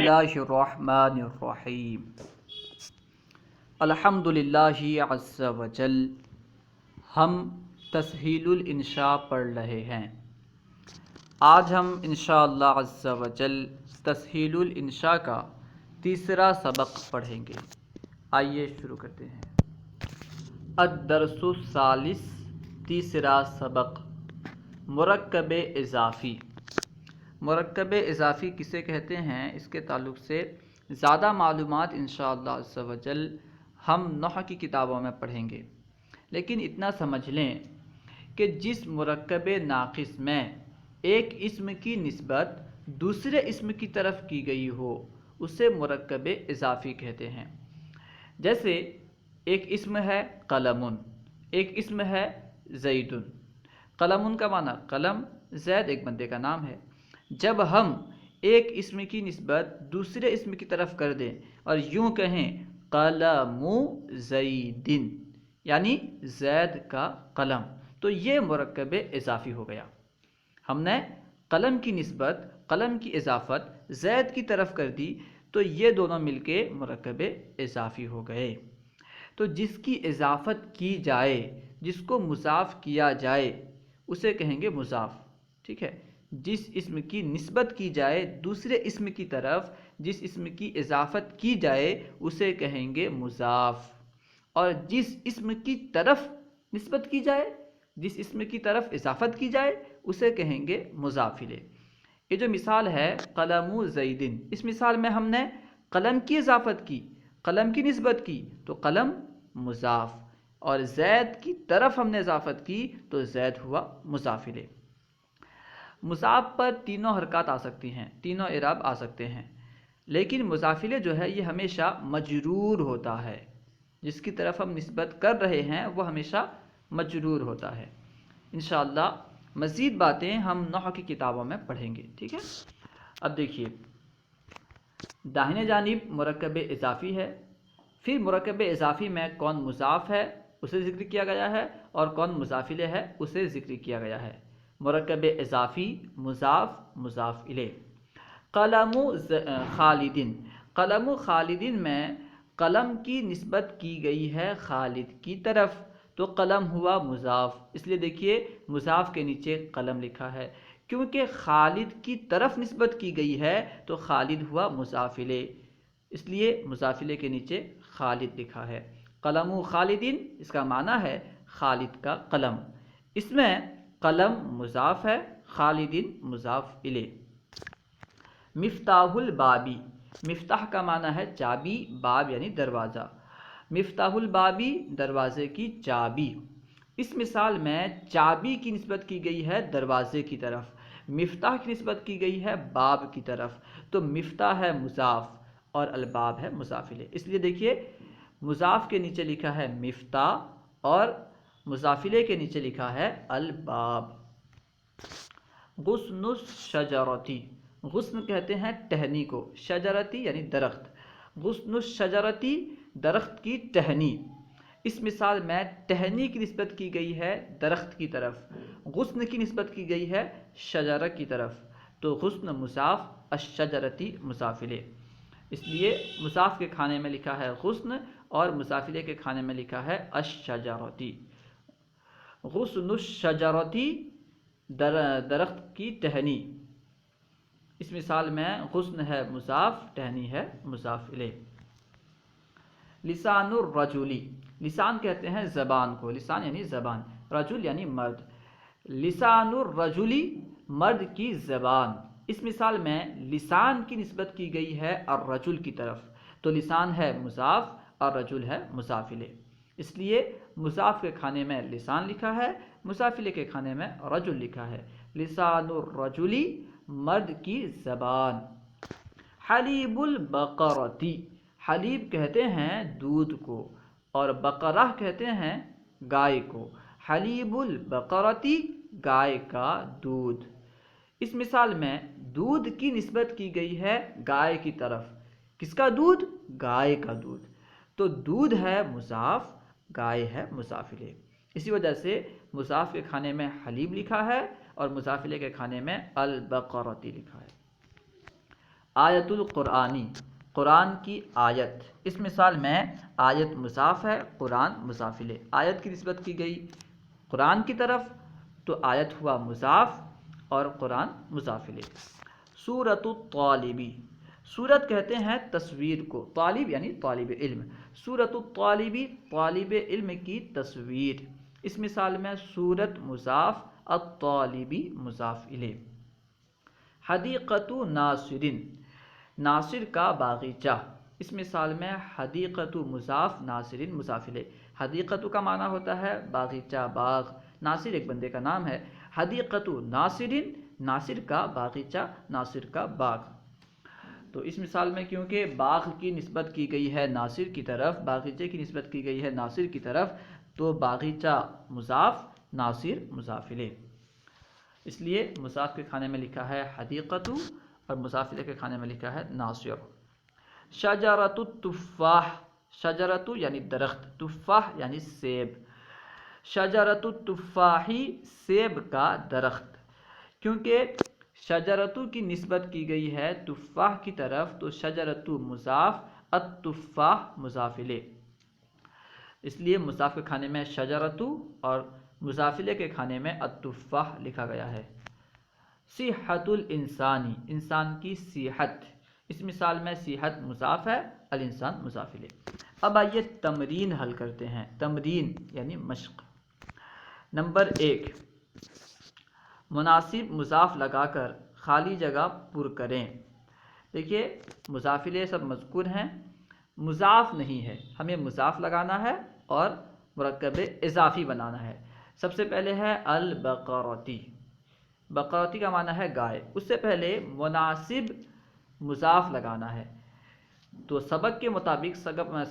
اللہ الرحمن الرحیم الحمد للہ عز وجل۔ ہم تسہیل الانشاء پڑھ رہے ہیں۔ آج ہم انشاءاللہ عز وجل تسہیل الانشاء کا تیسرا سبق پڑھیں گے۔ آئیے شروع کرتے ہیں۔ الدرس الثالث، تیسرا سبق، مرکب اضافی۔ مرکب اضافی کسے کہتے ہیں، اس کے تعلق سے زیادہ معلومات انشاءاللہ عز وجل ہم نحو کی کتابوں میں پڑھیں گے، لیکن اتنا سمجھ لیں کہ جس مرکب ناقص میں ایک اسم کی نسبت دوسرے اسم کی طرف کی گئی ہو اسے مرکب اضافی کہتے ہیں۔ جیسے ایک اسم ہے قلم، ایک اسم ہے زید۔ قلم کا معنی قلم، زید ایک بندے کا نام ہے۔ جب ہم ایک اسم کی نسبت دوسرے اسم کی طرف کر دیں اور یوں کہیں قلم زید، یعنی زید کا قلم، تو یہ مرکب اضافی ہو گیا۔ ہم نے قلم کی نسبت، قلم کی اضافت زید کی طرف کر دی تو یہ دونوں مل کے مرکب اضافی ہو گئے۔ تو جس کی اضافت کی جائے، جس کو مضاف کیا جائے اسے کہیں گے مضاف، ٹھیک ہے۔ جس اسم کی نسبت کی جائے دوسرے اسم کی طرف، جس اسم کی اضافت کی جائے اسے کہیں گے مضاف، اور جس اسم کی طرف نسبت کی جائے، جس اسم کی طرف اضافت کی جائے اسے کہیں گے مضاف الیہ۔ یہ جو مثال ہے قلم زیدن، اس مثال میں ہم نے قلم کی اضافت کی، قلم کی نسبت کی تو قلم مضاف، اور زید کی طرف ہم نے اضافت کی تو زید ہوا مضاف الیہ۔ مضاف پر تینوں حرکات آ سکتی ہیں، تینوں اعراب آ سکتے ہیں، لیکن مضاف الیہ جو ہے یہ ہمیشہ مجرور ہوتا ہے۔ جس کی طرف ہم نسبت کر رہے ہیں وہ ہمیشہ مجرور ہوتا ہے۔ انشاءاللہ مزید باتیں ہم نحو کی کتابوں میں پڑھیں گے، ٹھیک ہے۔ اب دیکھیے، داہنے جانب مرکب اضافی ہے، پھر مرکب اضافی میں کون مضاف ہے اسے ذکر کیا گیا ہے اور کون مضاف الیہ ہے اسے ذکر کیا گیا ہے۔ مرکب اضافی، مضاف، مضاف الیہ۔ قلم خالدن، قلم خالدن میں قلم کی نسبت کی گئی ہے خالد کی طرف تو قلم ہوا مضاف، اس لیے دیکھیے مضاف کے نیچے قلم لکھا ہے، کیونکہ خالد کی طرف نسبت کی گئی ہے تو خالد ہوا مضاف الیہ، اس لیے مضاف الیہ کے نیچے خالد لکھا ہے۔ قلم خالدن اس کا معنی ہے خالد کا قلم، اس میں قلم مضاف ہے، خالدن مضاف الیہ۔ مفتاح البابی، مفتاح کا معنی ہے چابی، باب یعنی دروازہ۔ مفتاح البابی دروازے کی چابی، اس مثال میں چابی کی نسبت کی گئی ہے دروازے کی طرف، مفتاح کی نسبت کی گئی ہے باب کی طرف، تو مفتاح ہے مضاف اور الباب ہے مضاف الیہ، اس لیے دیکھیے مضاف کے نیچے لکھا ہے مفتاح اور مضاف الیہ کے نیچے لکھا ہے الباب۔ غصن الشجرتی، غصن کہتے ہیں ٹہنی کو، شجرتی یعنی درخت، غصن الشجرتی درخت کی ٹہنی، اس مثال میں ٹہنی کی نسبت کی گئی ہے درخت کی طرف، غصن کی نسبت کی گئی ہے شجرہ کی طرف، تو غصن مضاف، الشجرتی مضاف الیہ، اس لیے مضاف کے کھانے میں لکھا ہے غصن اور مضاف الیہ کے کھانے میں لکھا ہے الشجرتی۔ غصن الشجرتی درخت کی ٹہنی، اس مثال میں غصن ہے مضاف، ٹہنی ہے مضاف الیہ۔ لسان الرجلی، لسان کہتے ہیں زبان کو، لسان یعنی زبان، رجل یعنی مرد، لسان الرجلی مرد کی زبان، اس مثال میں لسان کی نسبت کی گئی ہے الرجل کی طرف تو لسان ہے مضاف اور رجل ہے مضاف الیہ، اس لیے مضاف کے کھانے میں لسان لکھا ہے، مضاف الیہ کے کھانے میں رجل لکھا ہے۔ لسان الرجلی مرد کی زبان۔ حلیب البقرتی، حلیب کہتے ہیں دودھ کو اور بقرہ کہتے ہیں گائے کو، حلیب البقرتی گائے کا دودھ، اس مثال میں دودھ کی نسبت کی گئی ہے گائے کی طرف، کس کا دودھ؟ گائے کا دودھ، تو دودھ ہے مضاف، گائے ہے مضاف الیہ، اسی وجہ سے مضاف کے کھانے میں حلیب لکھا ہے اور مضاف الیہ کے کھانے میں البقرتی لکھا ہے۔ آیت القرآنی، قرآن کی آیت، اس مثال میں آیت مضاف ہے، قرآن مضاف الیہ، آیت کی نسبت کی گئی قرآن کی طرف تو آیت ہوا مضاف اور قرآن مضاف الیہ۔ سورۃ الطالبی، سورت کہتے ہیں تصویر کو، طالب یعنی طالب علم، سورۃ الطالبی طالب علم کی تصویر، اس مثال میں سورت مضاف، الطالبی مضاف الیہ۔ حدیقۃ ناصر، ناصر کا باغیچہ، اس مثال میں حدیقۃ مضاف، ناصر مضاف الیہ۔ حدیقۃ کا معنی ہوتا ہے باغیچہ، باغ، ناصر ایک بندے کا نام ہے، حدیقۃ ناصر، ناصر کا باغیچہ، ناصر کا باغ۔ تو اس مثال میں کیونکہ باغ کی نسبت کی گئی ہے ناصر کی طرف، باغیچے کی نسبت کی گئی ہے ناصر کی طرف، تو باغیچہ مضاف، ناصر مضاف الیہ، اس لیے مضاف کے کھانے میں لکھا ہے حدیقۃ اور مضاف الیہ کے کھانے میں لکھا ہے ناصر۔ شجرۃ التفاح، شجرۃ یعنی درخت، تفاح یعنی سیب، شجرۃ التفاح سیب کا درخت، کیونکہ شجرۃ کی نسبت کی گئی ہے تفاح کی طرف تو شجرۃ مضاف، التفاح مضاف الیہ، اس لیے مضاف کے کھانے میں شجرۃ اور مضاف الیہ کے کھانے میں التفاح لکھا گیا ہے۔ صحت الانسانی، انسان کی صحت، اس مثال میں صحت مضاف ہے، الانسان مضاف الیہ۔ اب آئیے تمرین حل کرتے ہیں، تمرین یعنی مشق۔ نمبر 1، مناسب مضاف لگا کر خالی جگہ پر کریں۔ دیکھیے مضاف الیہ سب مذکور ہیں، مضاف نہیں ہے، ہمیں مضاف لگانا ہے اور مرکب اضافی بنانا ہے۔ سب سے پہلے ہے البقرتی، بقرتی کا معنی ہے گائے، اس سے پہلے مناسب مضاف لگانا ہے، تو سبق کے مطابق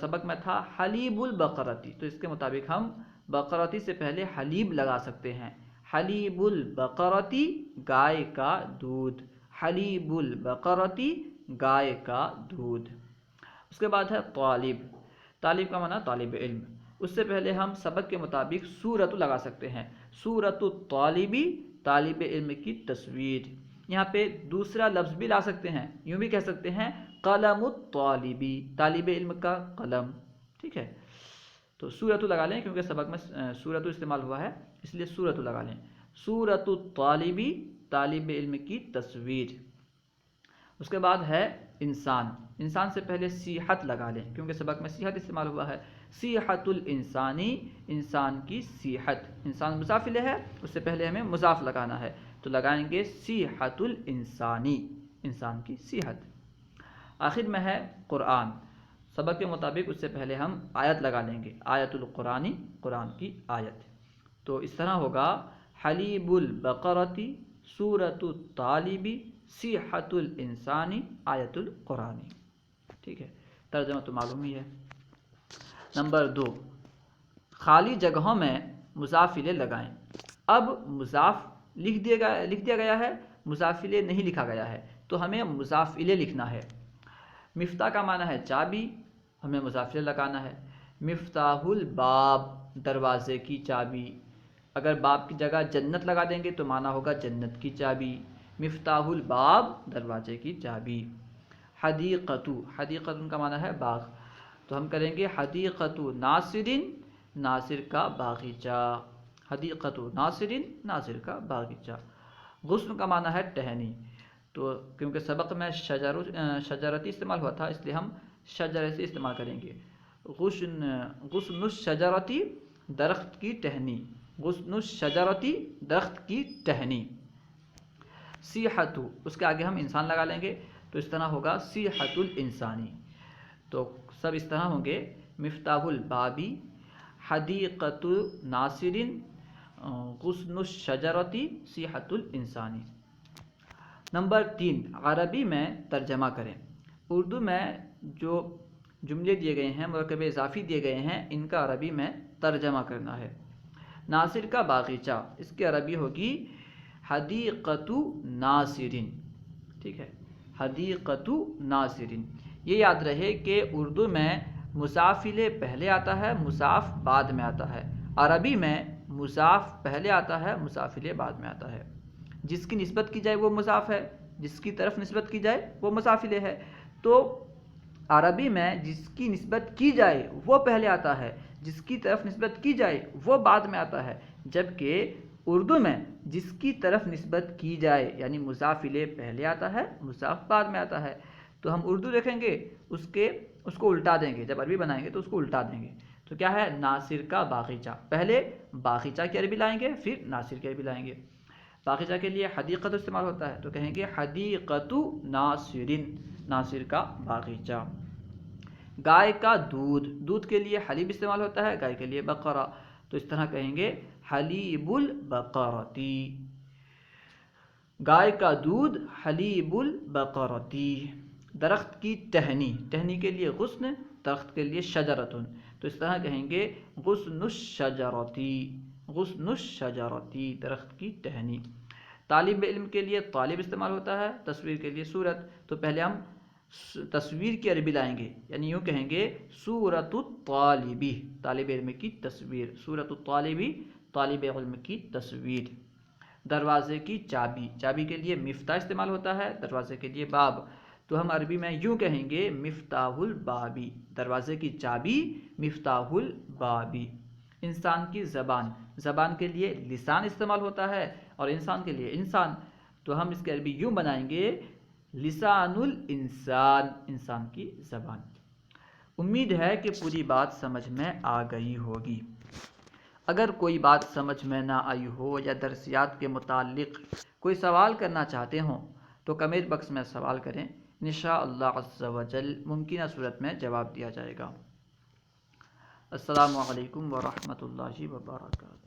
سبق میں تھا حلیب البقرتی، تو اس کے مطابق ہم بقرتی سے پہلے حلیب لگا سکتے ہیں، حلیب البقرتی گائے کا دودھ، حلیب البقرتی گائے کا دودھ۔ اس کے بعد ہے طالب، طالب کا معنی طالب علم، اس سے پہلے ہم سبق کے مطابق سورت لگا سکتے ہیں، سورت الطالبی طالب علم کی تصویر، یہاں پہ دوسرا لفظ بھی لا سکتے ہیں، یوں بھی کہہ سکتے ہیں قلم الطالبی طالب علم کا قلم، ٹھیک ہے، تو سورت لگا لیں کیونکہ سبق میں سورت استعمال ہوا ہے، اس لیے سورت لگا لیں، سورت الطالبی طالب علم کی تصویر۔ اس کے بعد ہے انسان، انسان سے پہلے صحت لگا لیں کیونکہ سبق میں صحت استعمال ہوا ہے، صحت الانسانی انسان کی صحت، انسان مضاف الیہ ہے، اس سے پہلے ہمیں مضاف لگانا ہے تو لگائیں گے صحت الانسانی انسان کی صحت۔ آخر میں ہے قرآن، سبق کے مطابق اس سے پہلے ہم آیت لگا لیں گے، آیت القرآنی قرآن کی آیت، تو اس طرح ہوگا حلیب البقرتی سورۃ الطالبی صحت الانسانی آیت القرآنی، ٹھیک ہے، ترجمہ تو معلوم ہی ہے۔ نمبر 2، خالی جگہوں میں مضاف الیہ لگائیں۔ اب مضاف لکھ دیا گیا ہے، مضاف الیہ نہیں لکھا گیا ہے تو ہمیں مضاف الیہ لکھنا ہے۔ مفتاح کا معنی ہے چابی، ہمیں مضاف الیہ لگانا ہے، مفتاح الباب دروازے کی چابی، اگر باب کی جگہ جنت لگا دیں گے تو معنی ہوگا جنت کی چابی، مفتاح الباب دروازے کی چابی۔ حدیقۃ، حدیقۃ کا معنی ہے باغ، تو ہم کریں گے حدیقۃ ناصر ناصر کا باغیچہ، حدیقۃ ناصر ناصر کا باغیچہ۔ غصن کا معنی ہے ٹہنی، تو کیونکہ سبق میں شجرتی استعمال ہوا تھا اس لیے ہم شجرے سے استعمال کریں گے، غصن الشجرتی درخت کی ٹہنی، غصن الشجرتی درخت کی ٹہنی۔ صحت، اس کے آگے ہم انسان لگا لیں گے تو اس طرح ہوگا صحت الانسانی، تو سب اس طرح ہوں گے مفتاح البابی حدیقۃ ناصر غصن الشجرتی صحت الانسانی۔ نمبر 3، عربی میں ترجمہ کریں۔ اردو میں جو جملے دیے گئے ہیں، مرکب اضافی دیے گئے ہیں، ان کا عربی میں ترجمہ کرنا ہے۔ ناصر کا باغیچہ، اس کی عربی ہوگی حدیقۃ ناصر، ٹھیک ہے، حدیقۃ ناصر۔ یہ یاد رہے کہ اردو میں مضاف الیہ پہلے آتا ہے، مضاف بعد میں آتا ہے، عربی میں مضاف پہلے آتا ہے، مضاف الیہ بعد میں آتا ہے، جس کی نسبت کی جائے وہ مضاف ہے، جس کی طرف نسبت کی جائے وہ مضاف الیہ ہے. تو عربی میں جس کی نسبت کی جائے وہ پہلے آتا ہے، جس کی طرف نسبت کی جائے وہ بعد میں آتا ہے، جبکہ اردو میں جس کی طرف نسبت کی جائے یعنی مضاف الیہ پہلے آتا ہے، مضاف بعد میں آتا ہے. تو ہم اردو دیکھیں گے اس کو الٹا دیں گے، جب عربی بنائیں گے تو اس کو الٹا دیں گے. تو کیا ہے؟ ناصر کا باغیچہ، پہلے باغیچہ کی عربی لائیں گے پھر ناصر کی عربی لائیں گے. باغیچہ کے لیے حدیقت استعمال ہوتا ہے تو کہیں گے حدیقت ناصر، ناصر کا باغیچہ. گائے کا دودھ، دودھ کے لیے حلیب استعمال ہوتا ہے، گائے کے لیے بقرہ، تو اس طرح کہیں گے حلیب البقرتی. گائے کا دودھ حلیب البقرتی. درخت کی ٹہنی، ٹہنی کے لیے غصن، درخت کے لیے شجرتن، تو اس طرح کہیں گے غصن الشجرتی، غصن الشجرتی، درخت کی ٹہنی. طالب علم کے لیے طالب استعمال ہوتا ہے، تصویر کے لیے صورت، تو پہلے ہم تصویر کی عربی لائیں گے، یعنی یوں کہیں گے صورت الطالبی، طالب علم کی تصویر، صورت الطالبی، طالب علم کی تصویر. دروازے کی چابی، چابی کے لیے مفتاح استعمال ہوتا ہے، دروازے کے لیے باب، تو ہم عربی میں یوں کہیں گے مفتاح البابی، دروازے کی چابی مفتاح البابی. انسان کی زبان، زبان کے لیے لسان استعمال ہوتا ہے اور انسان کے لیے انسان، تو ہم اس کی عربی یوں بنائیں گے لسان الانسان، انسان کی زبان. امید ہے کہ پوری بات سمجھ میں آ گئی ہوگی. اگر کوئی بات سمجھ میں نہ آئی ہو یا درسیات کے متعلق کوئی سوال کرنا چاہتے ہوں تو کمنٹ باکس میں سوال کریں، انشاءاللہ عز و جل ممکنہ صورت میں جواب دیا جائے گا. السلام علیکم ورحمۃ اللہ وبرکاتہ.